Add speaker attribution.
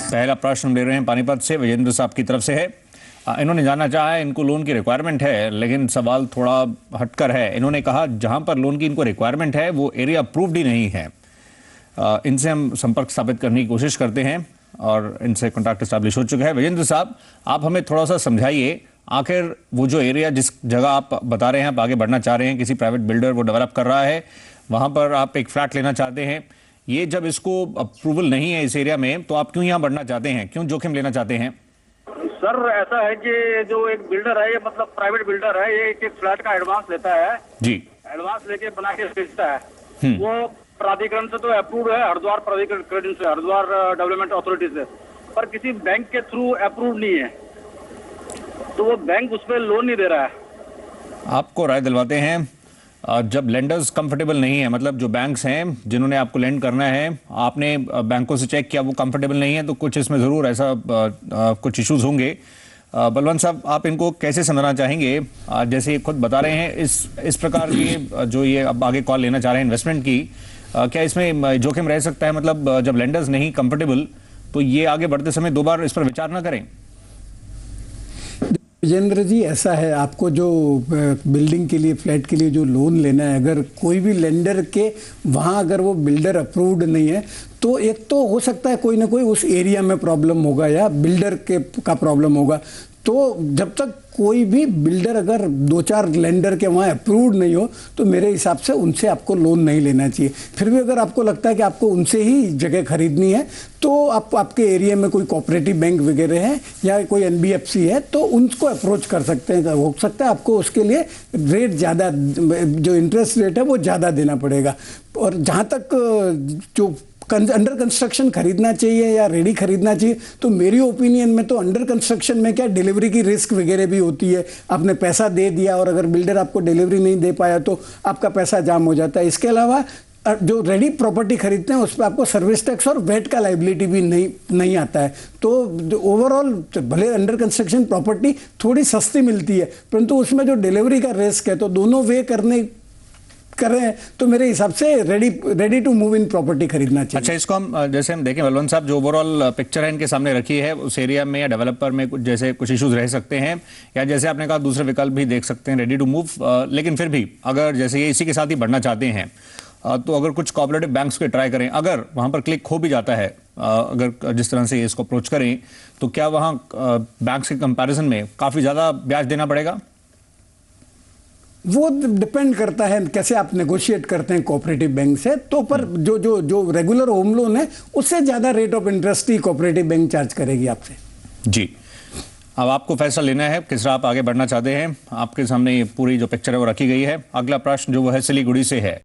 Speaker 1: पहला प्रश्न ले रहे हैं पानीपत से, विजेंद्र साहब की तरफ से है। इन्होंने जानना चाहा है, इनको लोन की रिक्वायरमेंट है, लेकिन सवाल थोड़ा हटकर है। इन्होंने कहा जहां पर लोन की इनको रिक्वायरमेंट है वो एरिया अप्रूव्ड ही नहीं है। इनसे हम संपर्क स्थापित करने की कोशिश करते हैं और इनसे कॉन्टैक्ट एस्टैब्लिश हो चुका है। विजेंद्र साहब, आप हमें थोड़ा सा समझाइए, आखिर वो जो एरिया जिस जगह आप बता रहे हैं आप आगे बढ़ना चाह रहे हैं, किसी प्राइवेट बिल्डर वो डेवलप कर रहा है, वहां पर आप एक फ्लैट लेना चाहते हैं, ये जब इसको अप्रूवल नहीं है इस एरिया में, तो आप क्यों यहाँ बढ़ना चाहते हैं, क्यों जोखिम लेना चाहते हैं?
Speaker 2: सर ऐसा है कि जो एक बिल्डर है, ये मतलब प्राइवेट बिल्डर है, ये एक फ्लैट का एडवांस लेता है
Speaker 1: जी।
Speaker 2: एडवांस लेके बना के बेचता है। वो प्राधिकरण से तो अप्रूव है, हरिद्वार प्राधिकरण से, हरिद्वार डेवलपमेंट अथॉरिटी से, पर किसी बैंक के थ्रू अप्रूव नहीं है, तो वो बैंक उस पर लोन नहीं दे रहा है।
Speaker 1: आपको राय दिलवाते हैं, जब लेंडर्स कंफर्टेबल नहीं है, मतलब जो बैंक्स हैं जिन्होंने आपको लेंड करना है, आपने बैंकों से चेक किया वो कंफर्टेबल नहीं है, तो कुछ इसमें ज़रूर ऐसा कुछ इश्यूज होंगे। बलवंत साहब, आप इनको कैसे समझना चाहेंगे? जैसे ये खुद बता रहे हैं, इस प्रकार की जो ये अब आगे कॉल लेना चाह रहे हैं इन्वेस्टमेंट की, क्या इसमें जोखिम रह सकता है? मतलब जब लेंडर्स नहीं कंफर्टेबल, तो ये आगे बढ़ते समय दो बार इस पर विचार ना करें?
Speaker 3: विजेंद्र जी, ऐसा है, आपको जो बिल्डिंग के लिए, फ्लैट के लिए जो लोन लेना है, अगर कोई भी लेंडर के वहाँ अगर वो बिल्डर अप्रूव्ड नहीं है, तो एक तो हो सकता है कोई ना कोई उस एरिया में प्रॉब्लम होगा या बिल्डर का प्रॉब्लम होगा। तो जब तक कोई भी बिल्डर अगर 2-4 लेंडर के वहाँ अप्रूव्ड नहीं हो, तो मेरे हिसाब से उनसे आपको लोन नहीं लेना चाहिए। फिर भी अगर आपको लगता है कि आपको उनसे ही जगह खरीदनी है, तो आपके एरिया में कोई कोऑपरेटिव बैंक वगैरह है या कोई एनबीएफसी है, तो उनको अप्रोच कर सकते हैं। हो सकता है आपको उसके लिए रेट ज़्यादा, जो इंटरेस्ट रेट है वो ज़्यादा देना पड़ेगा। और जहाँ तक जो अंडर कंस्ट्रक्शन खरीदना चाहिए या रेडी खरीदना चाहिए, तो मेरी ओपिनियन में तो अंडर कंस्ट्रक्शन में क्या डिलीवरी की रिस्क वगैरह भी होती है। आपने पैसा दे दिया और अगर बिल्डर आपको डिलीवरी नहीं दे पाया तो आपका पैसा जाम हो जाता है। इसके अलावा जो रेडी प्रॉपर्टी खरीदते हैं उस पर आपको सर्विस टैक्स और वेट का लाइबिलिटी भी नहीं आता है। तो ओवरऑल भले अंडर कंस्ट्रक्शन प्रॉपर्टी थोड़ी सस्ती मिलती है, परंतु उसमें जो डिलीवरी का रिस्क है, तो दोनों वे करें तो मेरे हिसाब से ready to move in property खरीदना चाहिए।
Speaker 1: अच्छा, इसको हम जैसे हम देखें बलवंत साहब, जो ओवरऑल पिक्चर है इनके सामने रखी है, उस एरिया में या डेवलपर में कुछ इश्यूज रह सकते हैं, या जैसे आपने कहा दूसरे विकल्प भी देख सकते हैं रेडी टू मूव। लेकिन फिर भी अगर जैसे ये इसी के साथ ही बढ़ना चाहते हैं, तो अगर कुछ कोऑपरेटिव बैंक्स के ट्राई करें, अगर वहां पर क्लिक हो भी जाता है, अगर जिस तरह से इसको अप्रोच करें, तो क्या वहां बैंक्स के कंपैरिजन में काफी ज्यादा ब्याज देना पड़ेगा?
Speaker 3: वो डिपेंड करता है कैसे आप नेगोशिएट करते हैं कोऑपरेटिव बैंक से। तो पर जो रेगुलर होम लोन है, उससे ज्यादा rate of interest he cooperative bank charge करेगी आपसे।
Speaker 1: जी, अब आपको फैसला लेना है किस तरह आप आगे बढ़ना चाहते हैं। आपके सामने ये पूरी जो पिक्चर है वो रखी गई है। अगला प्रश्न जो वो है सिलीगुड़ी से है।